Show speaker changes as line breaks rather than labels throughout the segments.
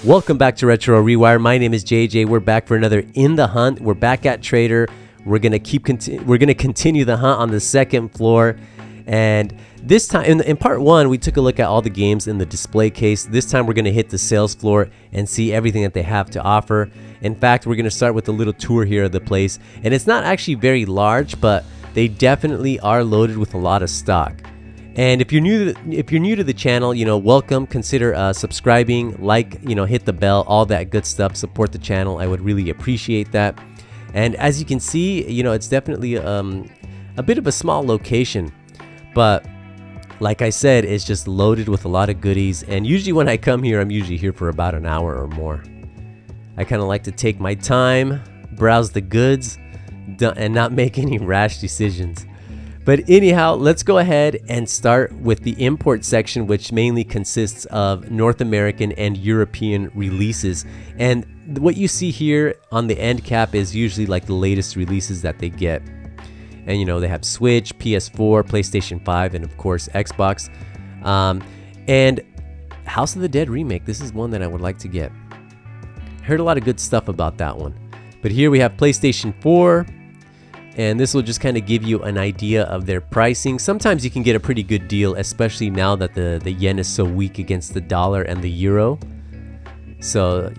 Welcome back to Retro Rewire. My name is JJ. We're back for another In the Hunt. We're back at Trader. We're gonna continue the hunt on the second floor, and this time in part one we took a look at all the games in the display case. This time we're gonna hit the sales floor and see everything that they have to offer. In fact, we're gonna start with a little tour here of the place, and it's not actually very large, but they definitely are loaded with a lot of stock. And if you're new to the channel, welcome. Consider subscribing, hit the bell, all that good stuff. Support the channel. I would really appreciate that. And as you can see, it's definitely a bit of a small location, but like I said, it's just loaded with a lot of goodies. And usually when I come here, I'm usually here for about an hour or more. I kind of like to take my time, browse the goods, and not make any rash decisions. But anyhow, let's go ahead and start with the import section, which mainly consists of North American and European releases. And what you see here on the end cap is usually like the latest releases that they get. And they have Switch, PS4, PlayStation 5, and of course Xbox. And House of the Dead remake, this is one that I would like to get. Heard a lot of good stuff about that one. But here we have PlayStation 4. And this will just kind of give you an idea of their pricing. Sometimes you can get a pretty good deal, especially now that the yen is so weak against the dollar and the euro. So,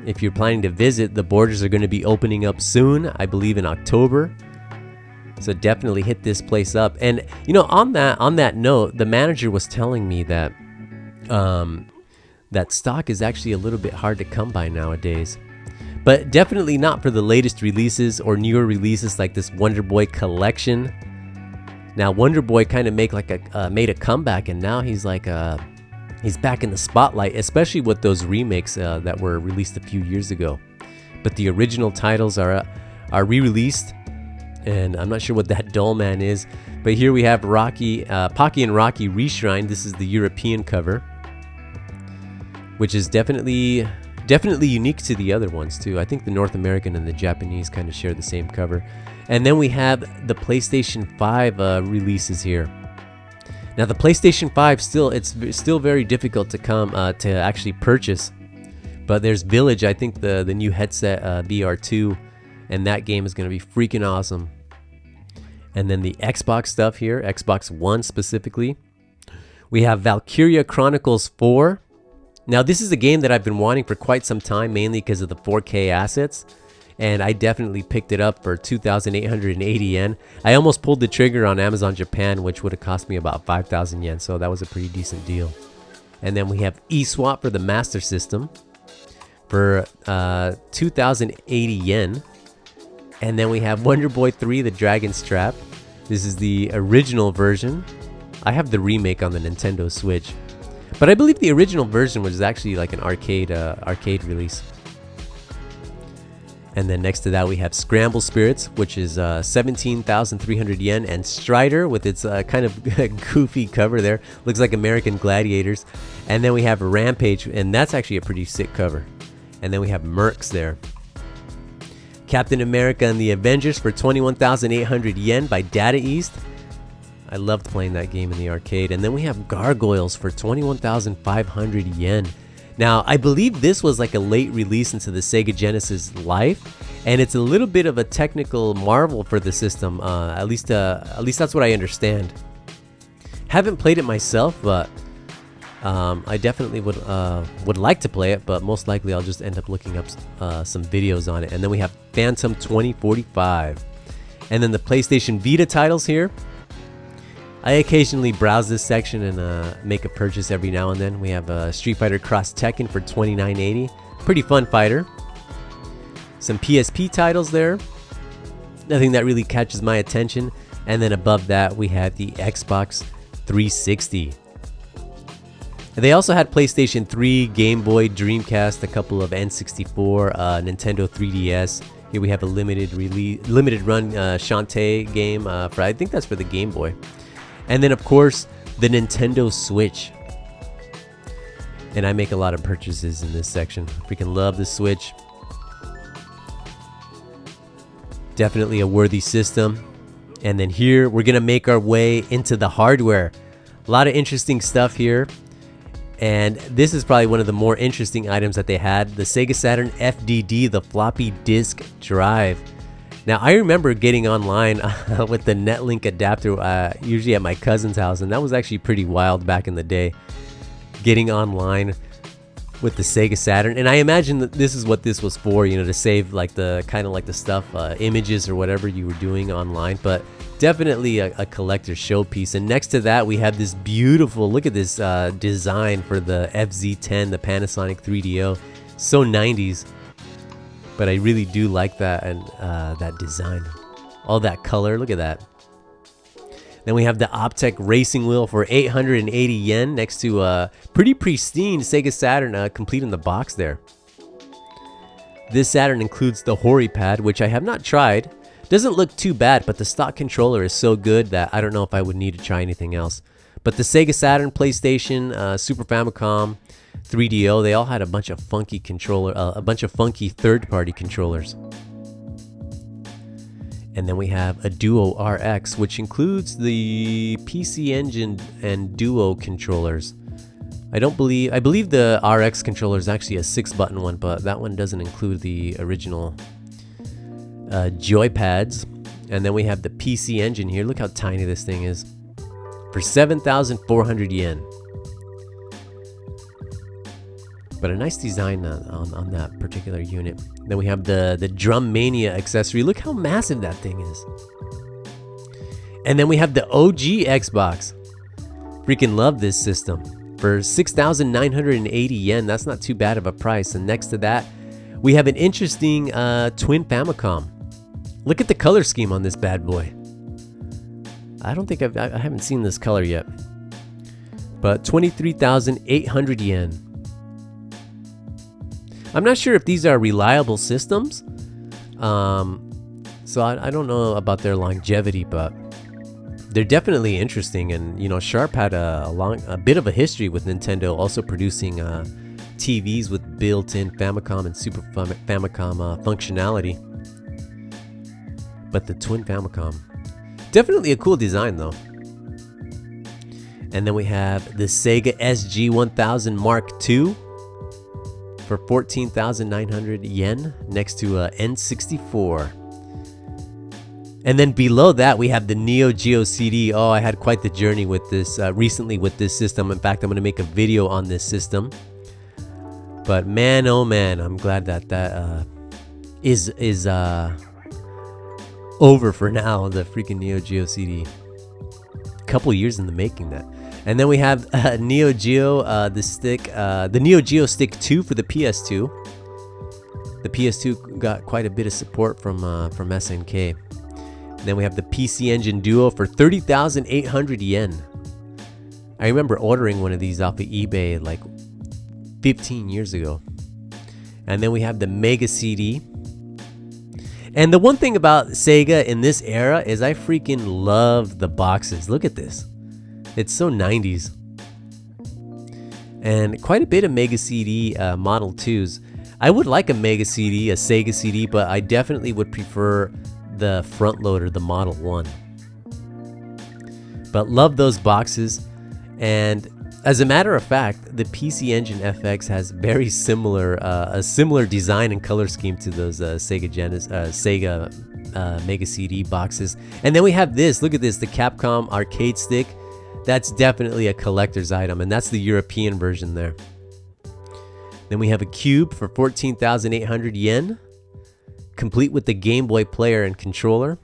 if you're planning to visit, the borders are going to be opening up soon, I believe in October. So definitely hit this place up. And, on that note, the manager was telling me that that stock is actually a little bit hard to come by nowadays. But definitely not for the latest releases or newer releases like this Wonder Boy collection. Now Wonder Boy kind of made a comeback, and now he's back in the spotlight, especially with those remakes that were released a few years ago. But the original titles are re-released, and I'm not sure what that Doll Man is. But here we have Pocky and Rocky Reshrine. This is the European cover, which is definitely unique to the other ones too. I think the North American and the Japanese kind of share the same cover. And then we have the PlayStation 5 releases here. Now the PlayStation 5 it's still very difficult to come to actually purchase. But there's Village, I think the new headset VR2, and that game is going to be freaking awesome. And then the Xbox stuff here, Xbox One specifically. We have Valkyria Chronicles 4. Now this is a game that I've been wanting for quite some time, mainly because of the 4K assets, and I definitely picked it up for 2,880 yen. I almost pulled the trigger on Amazon Japan, which would have cost me about 5,000 yen, so that was a pretty decent deal. And then we have eSwap for the Master System for 2,080 yen. And then we have Wonder Boy 3, The Dragon's Trap. This is the original version. I have the remake on the Nintendo Switch. But I believe the original version was actually like an arcade release. And then next to that we have Scramble Spirits, which is 17,300 yen, and Strider with its kind of goofy cover there. Looks like American Gladiators. And then we have Rampage, and that's actually a pretty sick cover. And then we have Mercs there. Captain America and the Avengers for 21,800 yen by Data East. I loved playing that game in the arcade. And then we have Gargoyles for 21,500 yen. Now, I believe this was like a late release into the Sega Genesis life, and it's a little bit of a technical marvel for the system. At least that's what I understand. Haven't played it myself, but I definitely would like to play it. But most likely, I'll just end up looking up some videos on it. And then we have Phantom 2045, and then the PlayStation Vita titles here. I occasionally browse this section and make a purchase every now and then. We have Street Fighter Cross Tekken for 2980. Pretty fun fighter. Some PSP titles there. Nothing that really catches my attention. And then above that, we have the Xbox 360. And they also had PlayStation 3, Game Boy, Dreamcast, a couple of N64, Nintendo 3DS. Here we have a limited run Shantae game. I think that's for the Game Boy. And then, of course, the Nintendo Switch. And I make a lot of purchases in this section. Freaking love the Switch. Definitely a worthy system. And then here, we're going to make our way into the hardware. A lot of interesting stuff here. And this is probably one of the more interesting items that they had, the Sega Saturn FDD, the floppy disk drive. Now, I remember getting online with the Netlink adapter, usually at my cousin's house, and that was actually pretty wild back in the day, getting online with the Sega Saturn. And I imagine that this is what this was for, you know, to save like the kind of like the stuff, images or whatever you were doing online. But definitely a collector's showpiece. And next to that, we have this beautiful, look at this design for the FZ10, the Panasonic 3DO. So 90s. But I really do like that, and that design. All that color, look at that. Then we have the Optec racing wheel for 880 yen next to a pretty pristine Sega Saturn complete in the box there. This Saturn includes the Hori pad, which I have not tried. Doesn't look too bad, but the stock controller is so good that I don't know if I would need to try anything else. But the Sega Saturn, PlayStation, Super Famicom, 3DO, they all had a bunch of funky third-party controllers. And then we have a Duo RX, which includes the PC Engine and Duo controllers. I believe the RX controller is actually a 6-button one, but that one doesn't include the original joypads. And then we have the PC Engine here. Look how tiny this thing is. For 7,400 yen. But a nice design on that particular unit. Then we have the Drum Mania accessory. Look how massive that thing is. And then we have the OG Xbox. Freaking love this system. For 6,980 yen. That's not too bad of a price. And next to that, we have an interesting twin Famicom. Look at the color scheme on this bad boy. I don't think I haven't seen this color yet. But 23,800 yen. I'm not sure if these are reliable systems, so I don't know about their longevity, but they're definitely interesting. And you know, Sharp had a bit of a history with Nintendo, also producing TVs with built-in Famicom and Super Famicom functionality. But the twin Famicom, definitely a cool design though. And then we have the Sega SG-1000 Mark II. For 14,900 yen next to N64. And then below that, we have the Neo Geo CD. Oh, I had quite the journey with this recently with this system. In fact, I'm going to make a video on this system. But man, oh man, I'm glad that is over for now. The freaking Neo Geo CD. Couple years in the making that. And then we have Neo Geo, the Neo Geo Stick 2 for the PS2. The PS2 got quite a bit of support from SNK. And then we have the PC Engine Duo for 30,800 yen. I remember ordering one of these off of eBay like 15 years ago. And then we have the Mega CD. And the one thing about Sega in this era is I freaking love the boxes. Look at this. It's so 90s. And quite a bit of Mega CD Model 2s. I would like a Mega CD, a Sega CD, but I definitely would prefer the front loader, the Model 1. But love those boxes. And as a matter of fact, the PC Engine FX has very similar, a similar design and color scheme to those Sega Mega CD boxes. And then we have this. Look at this, the Capcom arcade stick. That's definitely a collector's item, and that's the European version there. Then we have a Cube for 14,800 yen, complete with the Game Boy player and controller,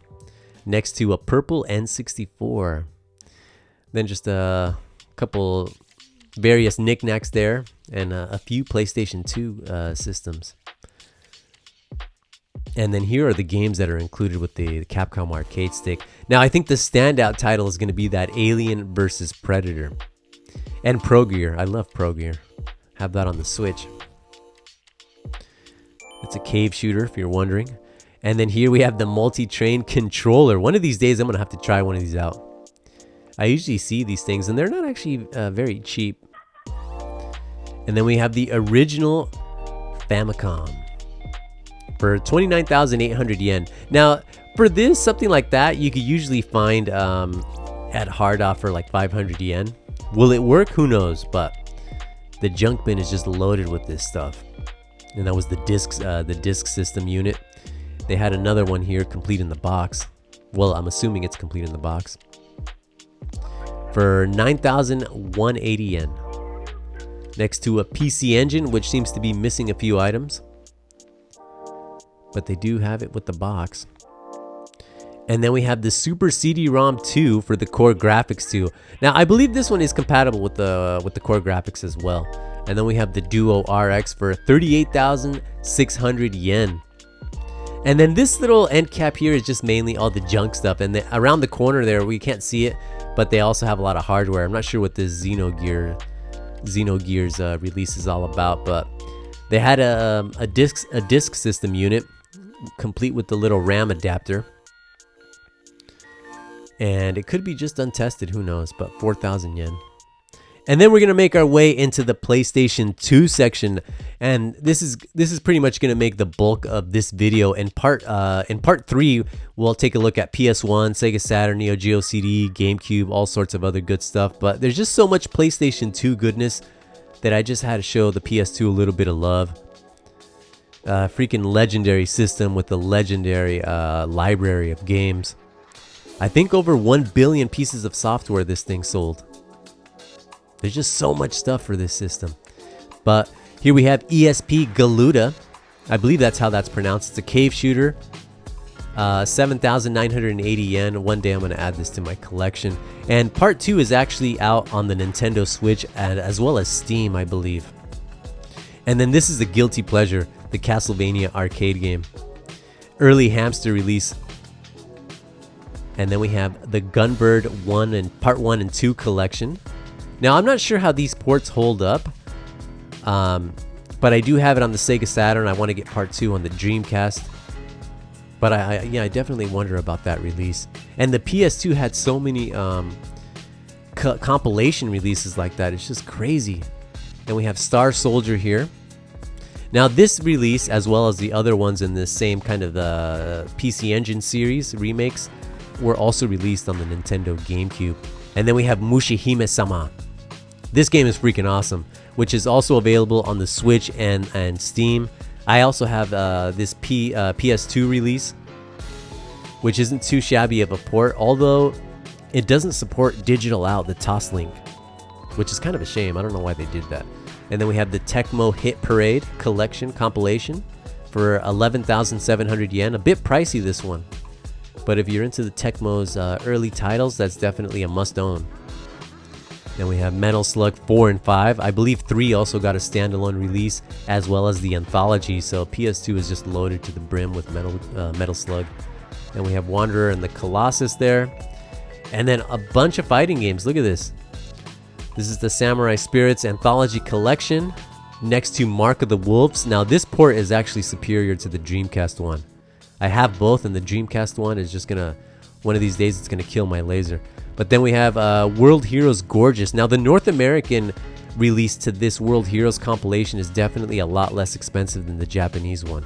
next to a purple N64. Then just a couple various knickknacks there, and a few PlayStation 2 systems. And then here are the games that are included with the Capcom arcade stick. Now, I think the standout title is going to be that Alien vs. Predator. And Pro Gear. I love Pro Gear. Have that on the Switch. It's a cave shooter, if you're wondering. And then here we have the multi-train controller. One of these days, I'm going to have to try one of these out. I usually see these things, and they're not actually very cheap. And then we have the original Famicom for 29,800 yen. Now, for this, something like that, you could usually find at hard offer like 500 yen. Will it work? Who knows? But The junk bin is just loaded with this stuff. And that was the disc system unit. They had another one here complete in the box. Well, I'm assuming it's complete in the box. For 9,180 yen. Next to a PC Engine, which seems to be missing a few items. But they do have it with the box. And then we have the Super CD-ROM 2 for the Core Graphics 2. Now, I believe this one is compatible with the Core Graphics as well. And then we have the Duo RX for 38,600 yen. And then this little end cap here is just mainly all the junk stuff. And around the corner there, we can't see it, but they also have a lot of hardware. I'm not sure what this Xenogears release is all about, but they had a disc system unit complete with the little RAM adapter. And it could be just untested, who knows, but 4,000 yen. And then we're gonna make our way into the PlayStation 2 section, and this is pretty much gonna make the bulk of this video. In part 3, we'll take a look at PS1, Sega Saturn, Neo Geo CD, GameCube, all sorts of other good stuff. But there's just so much PlayStation 2 goodness that I just had to show the PS2 a little bit of love. Freaking legendary system with a legendary library of games. I think over 1 billion pieces of software this thing sold. There's just so much stuff for this system. But here we have ESP Galuda. I believe that's how that's pronounced. It's a cave shooter. 7,980 yen. One day I'm going to add this to my collection. And part 2 is actually out on the Nintendo Switch and as well as Steam, I believe. And then this is the Guilty Pleasure, the Castlevania arcade game. Early hamster release. And then we have the Gunbird 1 and Part 1 and 2 collection. Now, I'm not sure how these ports hold up, but I do have it on the Sega Saturn. I want to get Part 2 on the Dreamcast. But I definitely wonder about that release. And the PS2 had so many compilation releases like that. It's just crazy. And we have Star Soldier here. Now, this release, as well as the other ones in the same kind of the PC Engine series remakes, were also released on the Nintendo GameCube. And then we have Mushihime-sama. This game is freaking awesome, which is also available on the Switch and Steam. I also have this PS2 release, which isn't too shabby of a port, although it doesn't support digital out, the TOS link, which is kind of a shame. I don't know why they did that. And then we have the Tecmo Hit Parade collection compilation for 11,700 yen. A bit pricey, this one. But if you're into the Tecmo's early titles, that's definitely a must-own. Then we have Metal Slug 4 and 5. I believe 3 also got a standalone release, as well as the anthology. So PS2 is just loaded to the brim with Metal Slug. Then we have Wanderer and the Colossus there. And then a bunch of fighting games. Look at this. This is the Samurai Spirits Anthology Collection next to Mark of the Wolves. Now, this port is actually superior to the Dreamcast one. I have both, and the Dreamcast one is just gonna, one of these days, it's gonna kill my laser. But then we have World Heroes Gorgeous. Now, the North American release to this World Heroes compilation is definitely a lot less expensive than the Japanese one.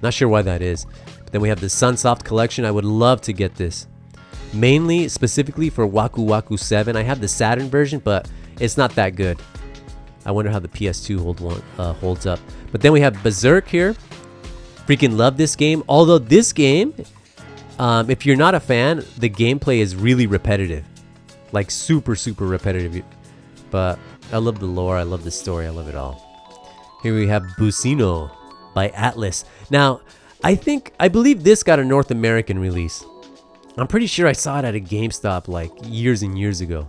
Not sure why that is. But then we have the Sunsoft Collection. I would love to get this. Mainly, specifically for Waku Waku 7. I have the Saturn version, but it's not that good. I wonder how the PS2 holds up. But then we have Berserk here. Freaking love this game. Although this game, if you're not a fan, the gameplay is really repetitive. Like super, super repetitive. But I love the lore. I love the story. I love it all. Here we have Busino by Atlas. Now, I believe this got a North American release. I'm pretty sure I saw it at a GameStop like years and years ago.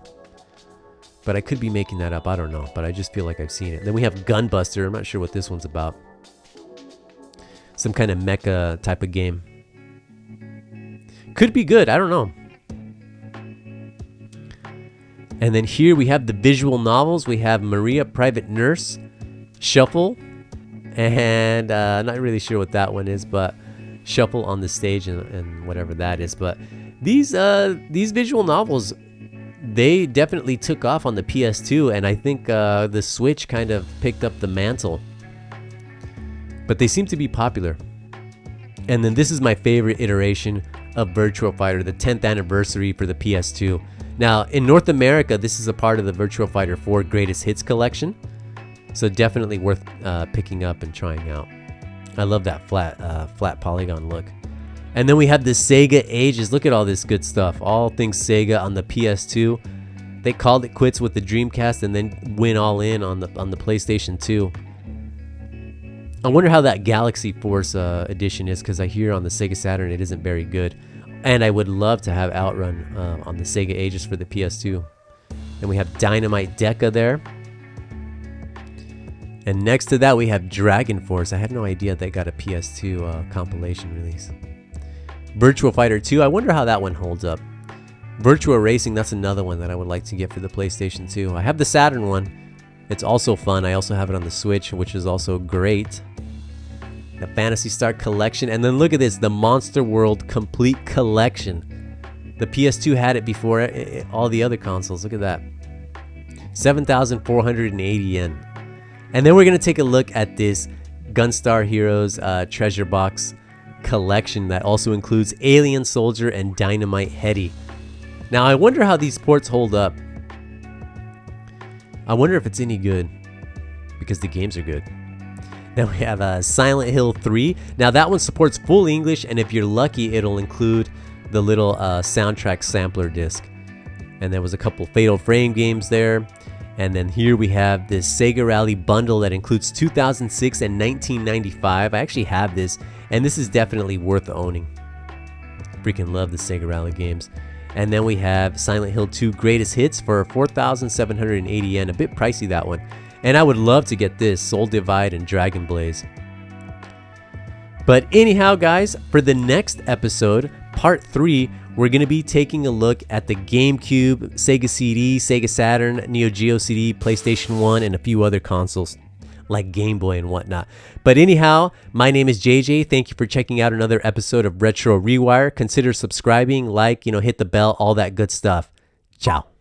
But I could be making that up. I don't know. But I just feel like I've seen it. Then we have Gunbuster. I'm not sure what this one's about. Some kind of mecha type of game. Could be good. I don't know. And then here we have the visual novels. We have Maria Private Nurse, Shuffle, and not really sure what that one is, but Shuffle on the Stage and whatever that is. But these visual novels, they definitely took off on the PS2, and I think the Switch kind of picked up the mantle. But they seem to be popular. And then this is my favorite iteration of Virtua Fighter, the 10th anniversary for the PS2. Now, in North America, this is a part of the Virtua Fighter 4 Greatest Hits collection. So definitely worth picking up and trying out. I love that flat polygon look. And then we have the Sega Ages. Look at all this good stuff. All things Sega on the PS2. They called it quits with the Dreamcast and then went all in on the PlayStation 2. I wonder how that Galaxy Force edition is, because I hear on the Sega Saturn it isn't very good. And I would love to have Outrun on the Sega Ages for the PS2. Then we have Dynamite Deca there. And next to that we have Dragon Force. I had no idea they got a PS2 compilation release. Virtua Fighter 2. I wonder how that one holds up. Virtua Racing, that's another one that I would like to get for the PlayStation 2. I have the Saturn one. It's also fun. I also have it on the Switch, which is also great. The Phantasy Star Collection. And then look at this, the Monster World Complete Collection. The PS2 had it before all the other consoles. Look at that. 7,480 yen. And then we're going to take a look at this Gunstar Heroes treasure box collection that also includes Alien Soldier and Dynamite Heady. Now, I wonder how these ports hold up. I wonder if it's any good, because the games are good. Then we have Silent Hill 3. Now, that one supports full English, and if you're lucky, it'll include the little soundtrack sampler disc. And there was a couple Fatal Frame games there. And then here we have this Sega Rally bundle that includes 2006 and 1995. I actually have this, and this is definitely worth owning. Freaking love the Sega Rally games. And then we have Silent Hill 2 Greatest Hits for 4,780 yen. A bit pricey, that one. And I would love to get this Soul Divide and Dragon Blaze. But anyhow, guys, for the next episode, part 3, we're going to be taking a look at the GameCube, Sega CD, Sega Saturn, Neo Geo CD, PlayStation 1, and a few other consoles like Game Boy and whatnot. But anyhow, my name is JJ. Thank you for checking out another episode of Retro Rewire. Consider subscribing, hit the bell, all that good stuff. Ciao.